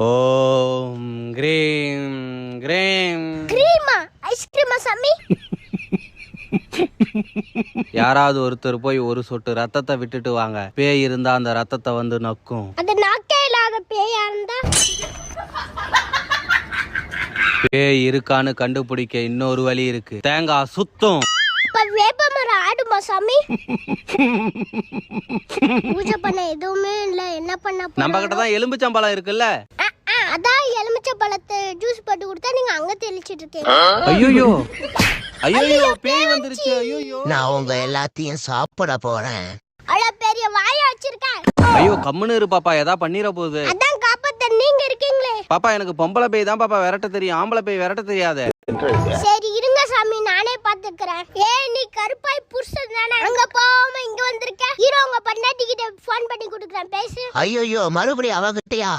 ஓம் cream cream. கிரீமா? ஐஸ்கிரீமா சாமி? யாராவது ஒருத்தர் போய் ஒரு சொட்டு ரத்தத்தை விட்டுட்டு வாங்க. பேய் இருந்தா அந்த ரத்தத்தை வந்து நக்கும். அது நாக்கே இல்லாத பேயா இருந்தா? பேய் இருக்கான்னு கண்டுபிடிக்க இன்னொரு வழி இருக்கு. தேங்காய் சுத்தம். இப்ப வேப்பமரம் ஆடுமா சாமி? பூஜை பண்ண எதுவுமே இல்ல, என்ன பண்ண? நம்ம கிட்ட தான் எலும்புச்சம்பழம் இருக்குல்ல. அதான் எலுமிச்சை பழத்தை ஜூஸ் போட்டு கொடுத்தா நீங்க அங்க தெளிச்சிட்டு இருக்கீங்க. ஐயோ ஐயோ பேய் வந்துருச்சு. ஐயோ நான் உங்க எல்லாத்தையும் சாப்பிட போறேன். அவ்வளவு பெரிய வாய வச்சிருக்கேன். ஐயோ கம்முன்னு இரு பாப்பா, ஏதா பண்ணிர போகுது. அதான் காப்பாத்த நீங்க இருக்கீங்களே. பாப்பா எனக்கு பொம்பளை பேய் தான் பாப்பா விரட்ட தெரியும், ஆம்பளை பேய் விரட்ட தெரியாது. சரி இருங்க சாமி, நானே பாத்துக்கிறேன். ஏய் நீ கருப்பாய் புருஷன் தானே, அங்க போகாம இங்க வந்திருக்க. ஹீரோ உங்க பொண்டாட்டி கிட்ட ஃபோன் பண்ணி கொடுக்குறேன், பேசு. ஐயோ மறுபடியும் அவகிட்டயா?